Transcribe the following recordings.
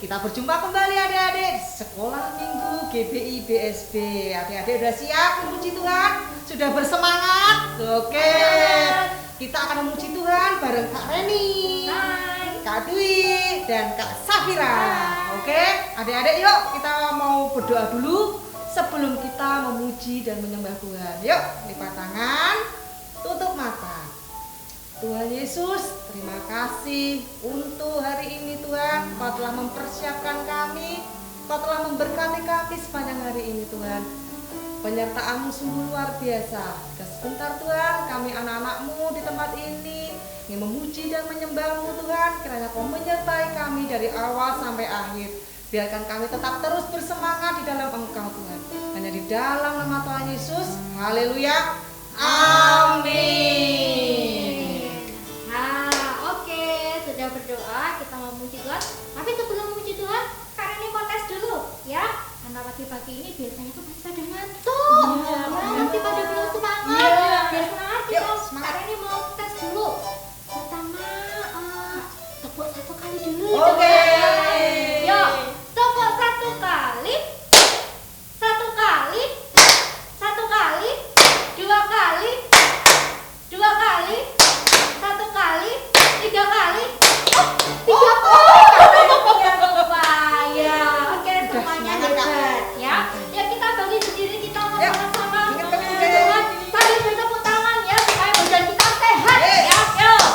Kita berjumpa kembali adik-adik Sekolah Minggu GBI BSB. Adik-adik sudah siap memuji Tuhan? Sudah bersemangat? Oke. Kita akan memuji Tuhan bareng Kak Reni, Kak Dwi, dan Kak Safira. Oke, adik-adik yuk kita mau berdoa dulu sebelum kita memuji dan menyembah Tuhan. Yuk, lipat tangan, tutup mata. Tuhan Yesus, terima kasih untuk hari ini Tuhan. Kau telah mempersiapkan kami, Kau telah memberkati kami sepanjang hari ini Tuhan. Penyertaan-Mu sungguh luar biasa. Sebentar Tuhan, kami anak-anak-Mu di tempat ini ingin memuji dan menyembah-Mu Tuhan. Kiranya Kau menyertai kami dari awal sampai akhir. Biarkan kami tetap terus bersemangat di dalam Engkau Tuhan. Hanya di dalam nama Tuhan Yesus. Haleluya. Amin. Sudah berdoa, kita mau memuji Tuhan. Tapi sebelum memuji Tuhan, Kak Reni mau tes dulu ya. Karena pagi-pagi ini biasanya tuh masih pada ngantuk, masih pada belum semangat. Biar semangat kita, Kak Reni mau tes dulu. Pertama, tepuk satu kali dulu. Oke. Yuk, tepuk satu kali, satu kali, satu kali, dua kali, dua kali, satu kali, tiga kali. Tiga kali lupa ya. Oke, semuanya hebat ya. Ya kita bagi sendiri, kita sama-sama Tuhan sambil bertepuk tangan ya supaya badan kita sehat ya. Yuk.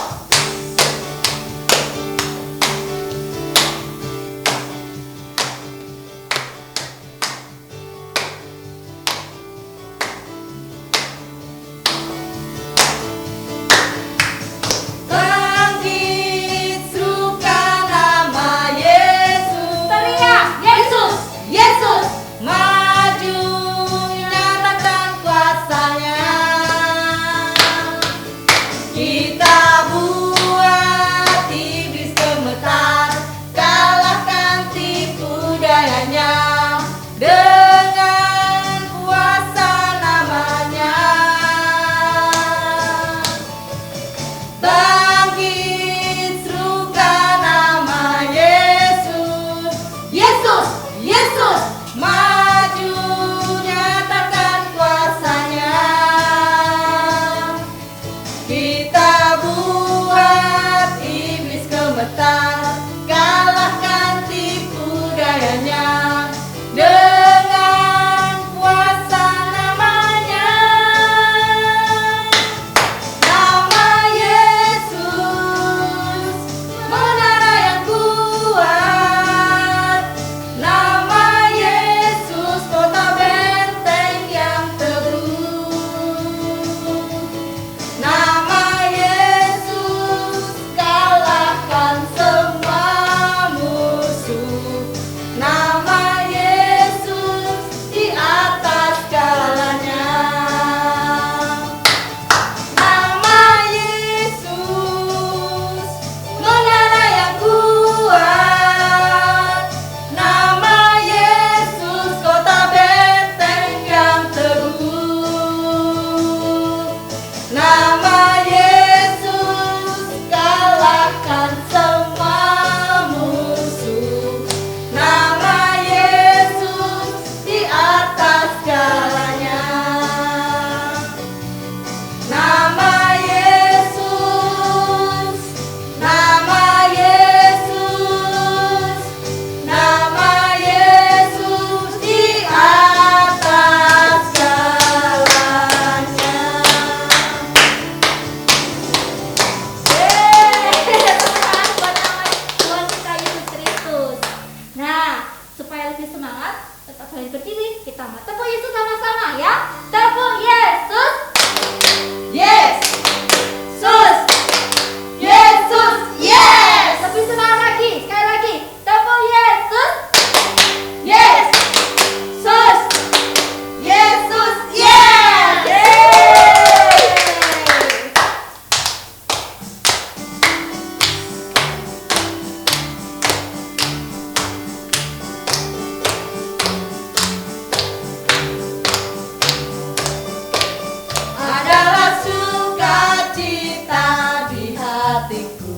di hatiku,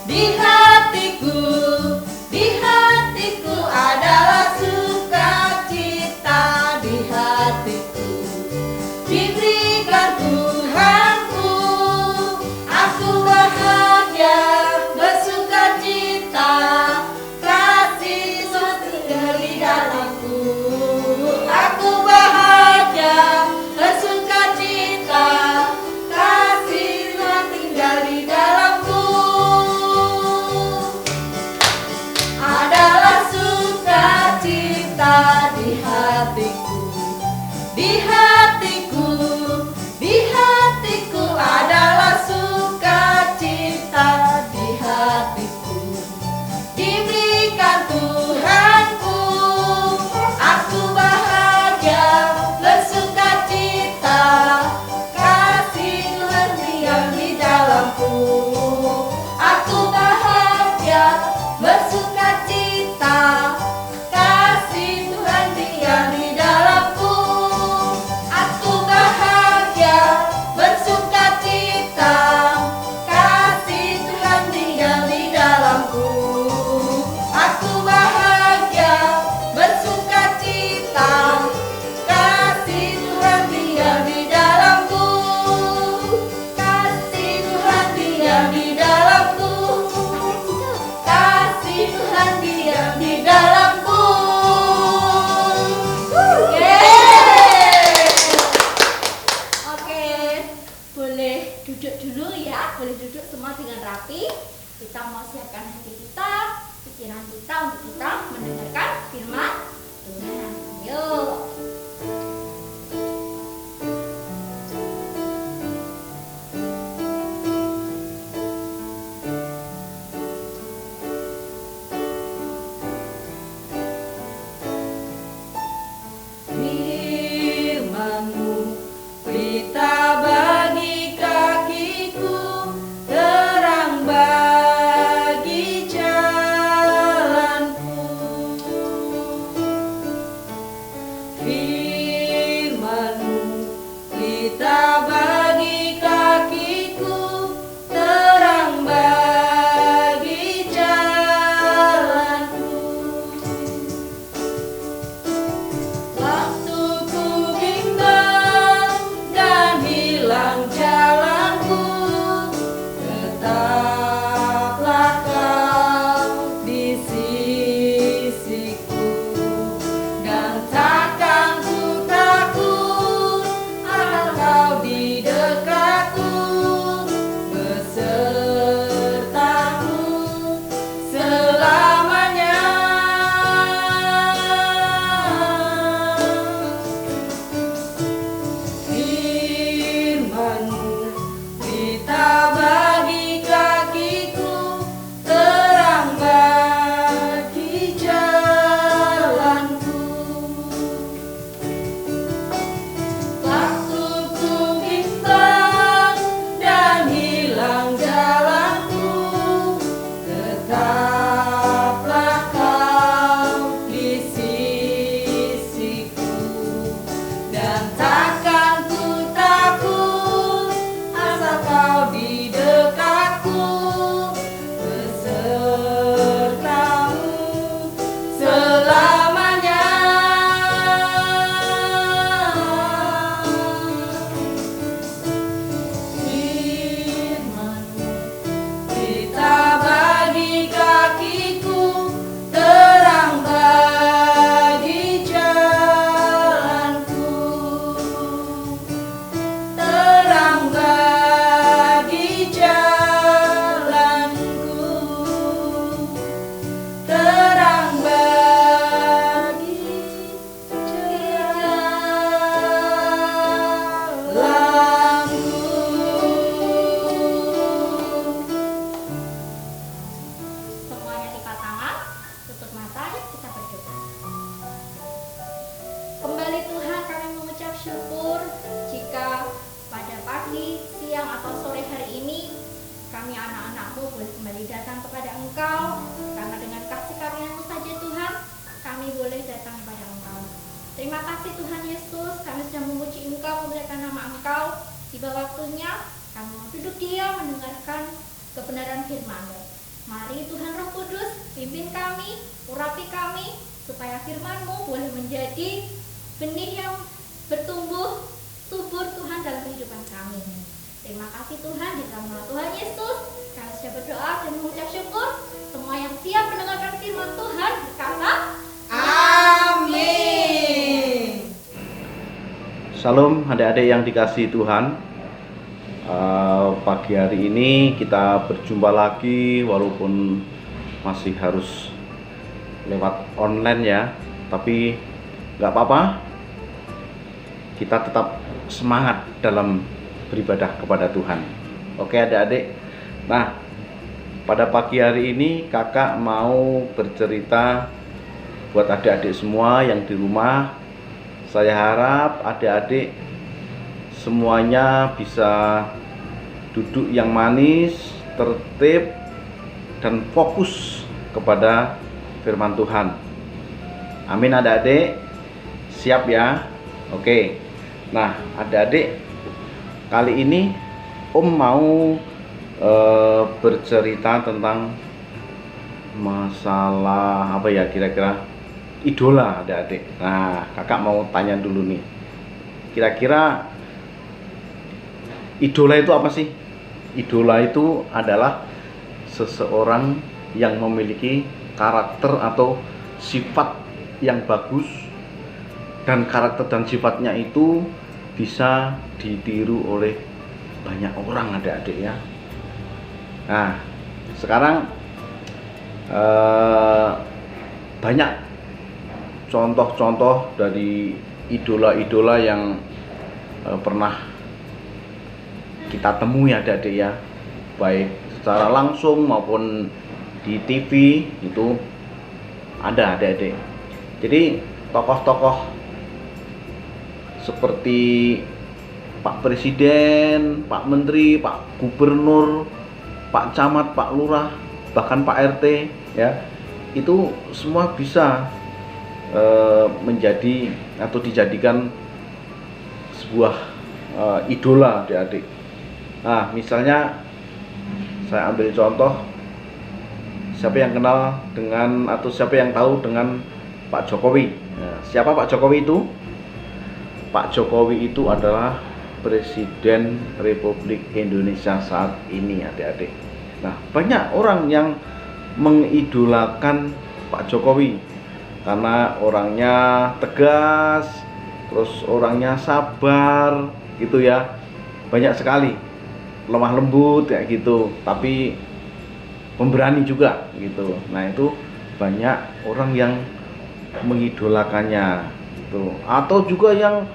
di hatiku, di hatiku. hatiku adalah sukacita di hatiku. Diberikan Tuhanku, aku bahagia bersukacita, kasih Tuhan tinggal di dalamku. Aku bahagia bersukacita, kasih Tuhan tinggal di dalamku. Adalah sukacita di hatiku, di hatiku, di hatiku adalah sukacita di hatiku. Diberikan Tuhanku, aku bahagia bersukacita, kasih Tuhan tinggal di dalamku. Aku bahagia bersukacita, kasih Tuhan tinggal di dalamku. Aku bahagia bersukacita, kasih Tuhan tinggal di dalamku. Aku bahagia bersukacita, kasih Tuhan tinggal di dalamku. Kasih Tuhan tinggal di dalamku. Kasih Tuhan tinggal di dalamku. Yeay! Oke, boleh duduk dulu ya, boleh duduk semua dengan rapi. Kita mau siapkan hati kita, pikiran kita untuk kita mendengarkan firman Tuhan. Yuk. Firman-Mu pelita bagi kakiku, terang bagi jalanku. Firman-Mu pelita bagi kakiku, terang bagi jalanku. Waktu ku bimbang dan hilang jalanku, tetaplah Kau di sisiku, dan takkan ku takut akan Kau di dekatku, besertaku selamanya. Firman-Mu pelita bagi kakiku, terang bagi jalanku. Waktu ku bimbang dan hilang jalanku, tetaplah Kau di sisiku, dan takkan ku takut asal Kau di dekatku, besertamu selamanya. Firman-Mu pelita bagi kakiku, terang bagi jalanku, terang bagi jalanku, terang bagi jalanku. Semuanya lipat tangan, tutup mata, yuk kita berdoa. Kembali Tuhan, kami mengucap syukur jika pada pagi, siang, atau sore hari ini kami anak-anak-Mu boleh kembali datang kepada Engkau, karena dengan kasih karunia-Mu saja Tuhan, kami boleh datang kepada Engkau. Terima kasih Tuhan Yesus, kami sudah memuji Engkau, memuliakan nama Engkau. Tiba waktunya kami mau duduk diam mendengarkan kebenaran firman-Mu. Mari Tuhan Roh Kudus Pimpin kami, urapi kami, supaya firman-Mu boleh menjadi benih yang bertumbuh subur Tuhan dalam kehidupan kami. Terima kasih Tuhan, di dalam nama Tuhan Yesus kami sudah berdoa dan mengucap syukur. Semua yang siap mendengarkan firman Tuhan berkata Amin. Salam adik-adik yang dikasihi Tuhan. Pagi hari ini kita berjumpa lagi, walaupun masih harus lewat online ya, tapi nggak apa-apa, kita tetap semangat dalam beribadah kepada Tuhan. Oke adik-adik. Nah, pada pagi hari ini kakak mau bercerita buat adik-adik semua yang di rumah. Saya harap adik-adik semuanya bisa duduk yang manis, tertib, dan fokus kepada firman Tuhan. Amin adik-adik. Siap ya? Oke. Nah adik-adik, kali ini Om mau bercerita tentang masalah apa ya, kira-kira idola adik-adik. Nah kakak mau tanya dulu nih, kira-kira idola itu apa sih? Idola itu adalah seseorang yang memiliki karakter atau sifat yang bagus, dan karakter dan sifatnya itu bisa ditiru oleh banyak orang adik-adik ya. Nah sekarang banyak contoh-contoh dari idola-idola yang pernah kita temui adik-adik ya, baik secara langsung maupun di TV itu ada adik-adik. Jadi tokoh-tokoh seperti Pak Presiden, Pak Menteri, Pak Gubernur, Pak Camat, Pak Lurah, bahkan Pak RT ya, itu semua bisa menjadi atau dijadikan sebuah idola adik-adik. Nah misalnya saya ambil contoh, siapa yang kenal dengan atau siapa yang tahu dengan Pak Jokowi? Nah, siapa Pak Jokowi itu? Pak Jokowi itu adalah Presiden Republik Indonesia saat ini adik-adik. Nah banyak orang yang mengidolakan Pak Jokowi karena orangnya tegas, terus orangnya sabar gitu ya, banyak sekali, lemah lembut kayak gitu, tapi pemberani juga gitu. Nah itu banyak orang yang mengidolakannya gitu. Atau juga yang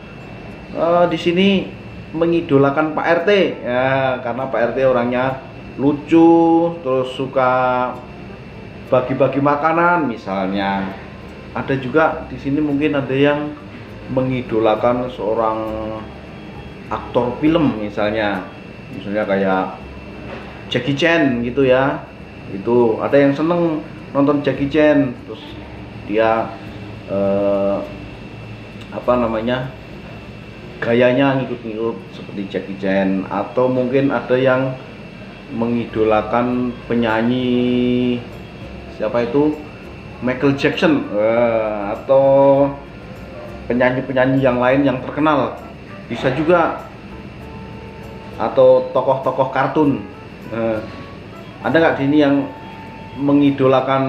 di sini mengidolakan Pak RT ya, karena Pak RT orangnya lucu, terus suka bagi-bagi makanan misalnya. Ada juga di sini mungkin ada yang mengidolakan seorang aktor film misalnya kayak Jackie Chan gitu ya. Itu ada yang seneng nonton Jackie Chan, terus dia gayanya ngikut-ngikut seperti Jackie Chan. Atau mungkin ada yang mengidolakan penyanyi siapa itu, Michael Jackson, atau penyanyi-penyanyi yang lain yang terkenal, bisa juga. Atau tokoh-tokoh kartun. Ada nggak di sini yang mengidolakan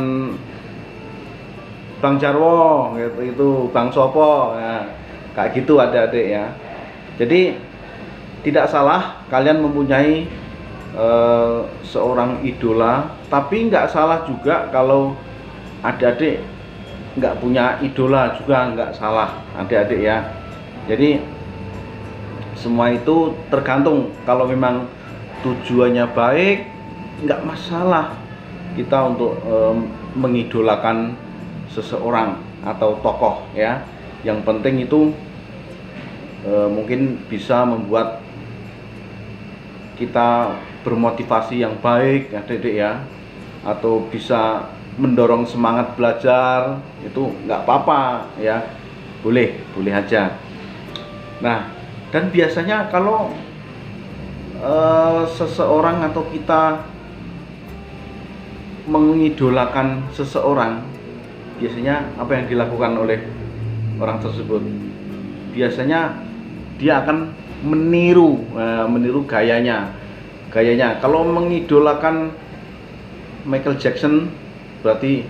Bang Jarwo gitu, itu Bang Sopo, nah, kayak gitu adik-adik ya. Jadi tidak salah kalian mempunyai seorang idola, tapi nggak salah juga kalau adik-adik nggak punya idola, juga nggak salah adik-adik ya. Jadi semua itu tergantung, kalau memang tujuannya baik, nggak masalah kita untuk mengidolakan seseorang atau tokoh ya. Yang penting itu mungkin bisa membuat kita bermotivasi yang baik adik-adik ya, atau bisa mendorong semangat belajar, itu nggak apa-apa ya, boleh aja. Nah dan biasanya kalau seseorang atau kita mengidolakan seseorang, biasanya apa yang dilakukan oleh orang tersebut? Biasanya dia akan meniru gayanya. Kalau mengidolakan Michael Jackson, berarti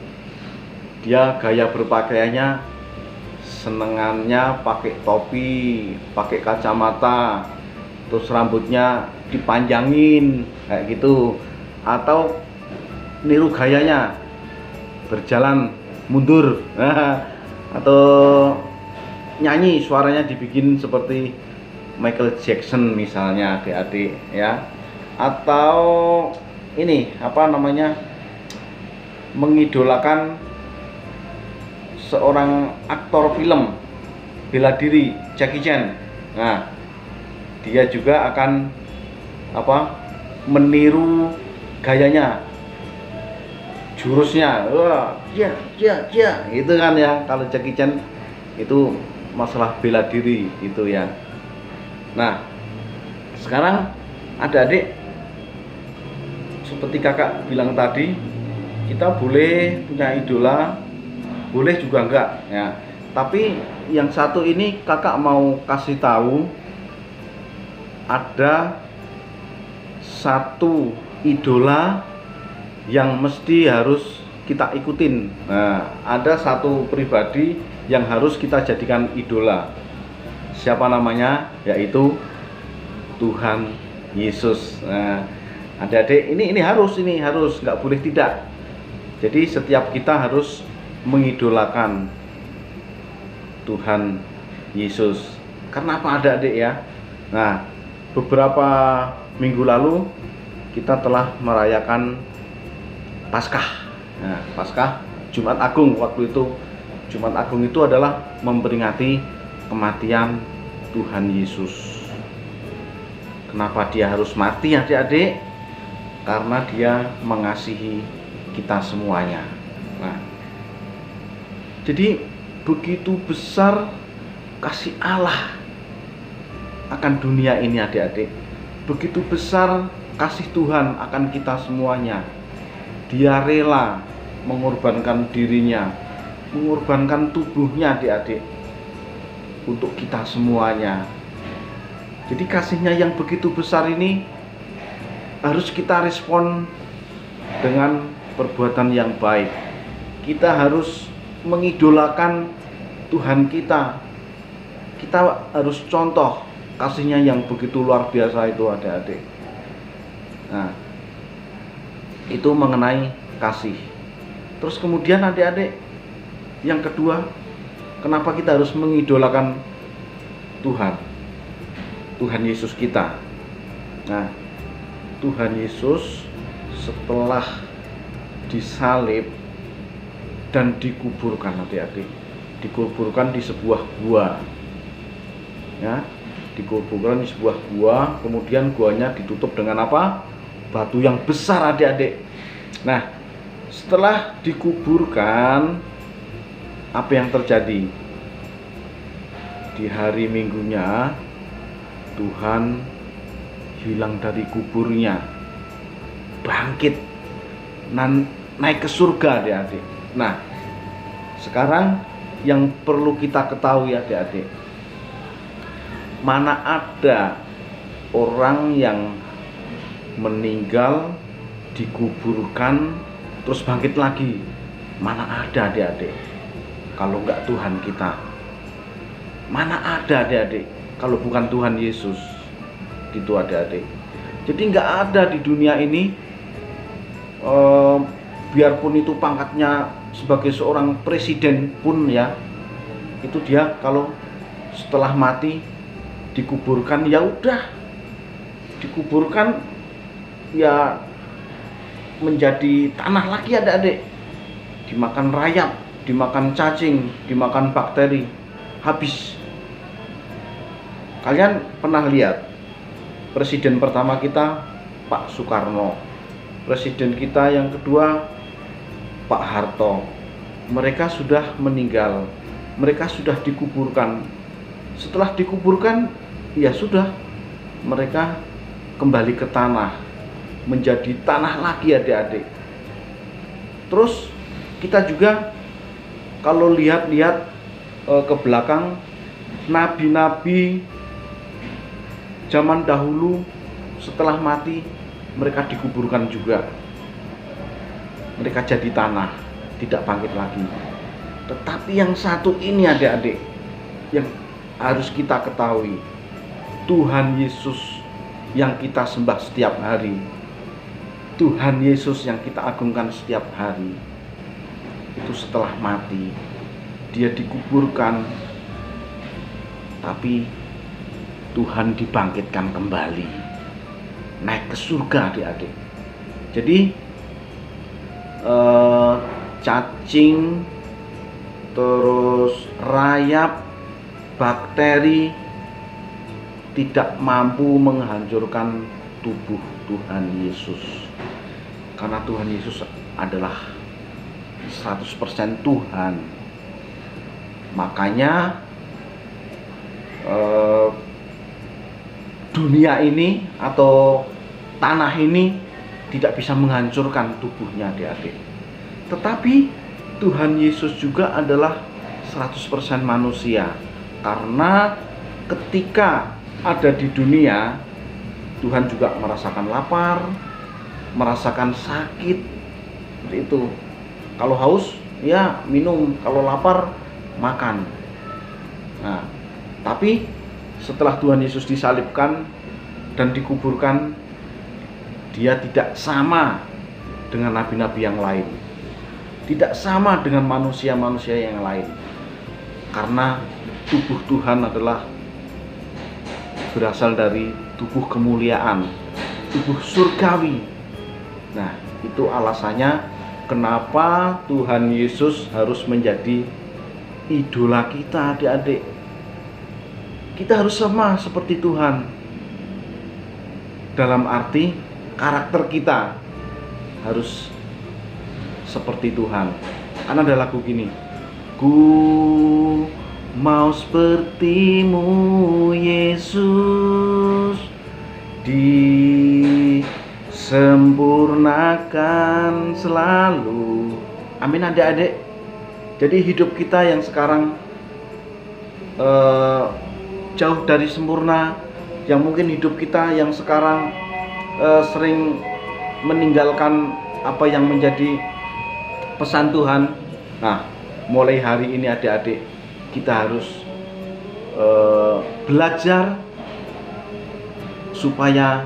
dia gaya berpakaiannya senengannya pakai topi, pakai kacamata, terus rambutnya dipanjangin kayak gitu, atau niru gayanya berjalan mundur atau nyanyi suaranya dibikin seperti Michael Jackson misalnya, adik-adik ya. Atau ini apa namanya, mengidolakan seorang aktor film bela diri, Jackie Chan. Nah, dia juga akan meniru gayanya, jurusnya, wah, ya, itu kan ya. Kalau Jackie Chan itu masalah bela diri itu ya. Nah, sekarang adik-adik, seperti kakak bilang tadi, kita boleh punya idola, boleh juga enggak ya. Tapi yang satu ini kakak mau kasih tahu, ada satu idola yang mesti harus kita ikutin. Nah, ada satu pribadi yang harus kita jadikan idola. Siapa namanya? Yaitu Tuhan Yesus. Nah, adik-adik, ini harus nggak boleh tidak. Jadi setiap kita harus mengidolakan Tuhan Yesus. Kenapa adik-adik ya? Nah, beberapa minggu lalu kita telah merayakan Paskah. Nah, Paskah, Jumat Agung. Waktu itu Jumat Agung itu adalah memperingati kematian Tuhan Yesus. Kenapa dia harus mati adik-adik? Karena dia mengasihi kita semuanya. Nah, jadi begitu besar kasih Allah akan dunia ini adik-adik. Begitu besar kasih Tuhan akan kita semuanya. Dia rela mengorbankan dirinya, mengorbankan tubuhnya adik-adik, untuk kita semuanya. Jadi kasihnya yang begitu besar ini harus kita respon dengan perbuatan yang baik. Kita harus mengidolakan Tuhan kita. Kita harus contoh kasihnya yang begitu luar biasa itu adik-adik. Nah, itu mengenai kasih. Terus kemudian adik-adik, yang kedua, kenapa kita harus mengidolakan Tuhan Yesus kita? Nah, Tuhan Yesus setelah disalib dan dikuburkan adik-adik, dikuburkan di sebuah gua ya, dikuburkan di sebuah gua, kemudian guanya ditutup dengan apa? Batu yang besar adik-adik. Nah, setelah dikuburkan, apa yang terjadi? Di hari Minggunya Tuhan hilang dari kuburnya, bangkit, naik ke surga adik-adik. Nah, sekarang yang perlu kita ketahui adik-adik, mana ada orang yang meninggal, dikuburkan, terus bangkit lagi? Mana ada adik-adik, kalau enggak Tuhan kita? Mana ada adik-adik kalau bukan Tuhan Yesus? Gitu adik-adik. Jadi enggak ada di dunia ini, biarpun itu pangkatnya sebagai seorang presiden pun ya, itu dia kalau setelah mati dikuburkan, ya udah dikuburkan, ya menjadi tanah lagi adik-adik, dimakan rayap, dimakan cacing, dimakan bakteri, habis. Kalian pernah lihat presiden pertama kita Pak Soekarno, presiden kita yang kedua Pak Harto, mereka sudah meninggal, mereka sudah dikuburkan. Setelah dikuburkan, ya sudah, mereka kembali ke tanah, menjadi tanah lagi adik-adik. Terus kita juga kalau lihat-lihat ke belakang, nabi-nabi zaman dahulu setelah mati mereka dikuburkan juga. Mereka jadi tanah, tidak bangkit lagi. Tetapi yang satu ini adik-adik yang harus kita ketahui, Tuhan Yesus yang kita sembah setiap hari, Tuhan Yesus yang kita agungkan setiap hari, itu setelah mati dia dikuburkan, tapi Tuhan dibangkitkan kembali, naik ke surga adik-adik. Jadi cacing, terus rayap, bakteri tidak mampu menghancurkan tubuh Tuhan Yesus, karena Tuhan Yesus adalah 100% Tuhan. Makanya dunia ini atau tanah ini tidak bisa menghancurkan tubuhnya adik-adik. Tetapi Tuhan Yesus juga adalah 100% manusia, karena ketika ada di dunia Tuhan juga merasakan lapar, merasakan sakit, seperti itu. Kalau haus ya minum, kalau lapar makan. Nah, tapi setelah Tuhan Yesus disalibkan dan dikuburkan, dia tidak sama dengan nabi-nabi yang lain, tidak sama dengan manusia-manusia yang lain, karena tubuh Tuhan adalah berasal dari tubuh kemuliaan, tubuh surgawi. Nah, itu alasannya kenapa Tuhan Yesus harus menjadi idola kita adik-adik. Kita harus sama seperti Tuhan, dalam arti karakter kita harus seperti Tuhan. Karena ada lagu gini, ku mau sepertimu Yesus, disempurnakan selalu. Amin adik-adik. Jadi hidup kita yang sekarang jauh dari sempurna, yang mungkin hidup kita yang sekarang sering meninggalkan apa yang menjadi pesan Tuhan. Nah, mulai hari ini adik-adik kita harus belajar supaya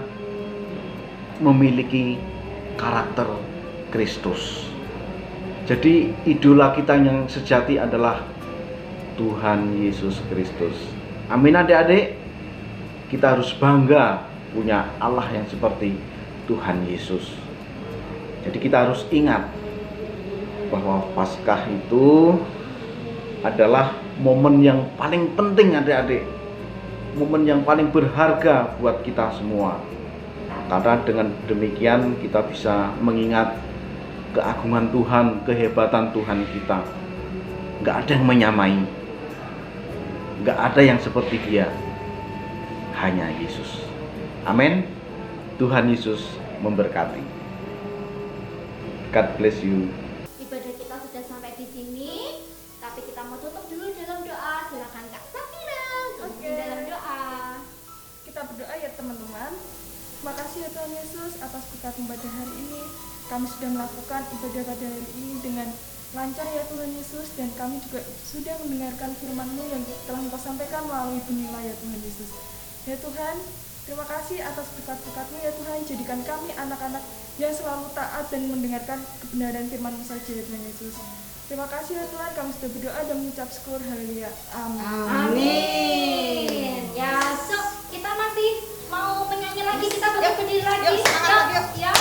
memiliki karakter Kristus. Jadi idola kita yang sejati adalah Tuhan Yesus Kristus. Amin adik-adik. Kita harus bangga punya Allah yang seperti Tuhan Yesus. Jadi kita harus ingat bahwa Paskah itu adalah momen yang paling penting adik-adik, momen yang paling berharga buat kita semua. Karena dengan demikian kita bisa mengingat keagungan Tuhan, kehebatan Tuhan kita. Gak ada yang menyamai, gak ada yang seperti Dia, hanya Yesus. Amin. Tuhan Yesus memberkati. God bless you. Ibadah kita sudah sampai di sini, tapi kita mau tutup dulu dalam doa. Silakan Kak Safira tutup dalam doa. Kita berdoa ya teman-teman. Terima kasih ya Tuhan Yesus atas berkat ibadah hari ini. Kami sudah melakukan ibadah pada hari ini dengan lancar ya Tuhan Yesus, dan kami juga sudah mendengarkan firman-Mu yang telah Engkau sampaikan melalui bunyilah ya Tuhan Yesus. Ya Tuhan, terima kasih atas berkat-berkat-Mu ya Tuhan. Jadikan kami anak-anak yang selalu taat dan mendengarkan kebenaran firman-Mu saja ya Tuhan Yesus. Terima kasih ya Tuhan, kami sudah berdoa dan mengucap syukur. Haleluya. Amin. Amin. Ya, so kita masih mau menyanyi lagi, kita Yuk, berdiri lagi. yuk, semangat lagi, yuk. Ya.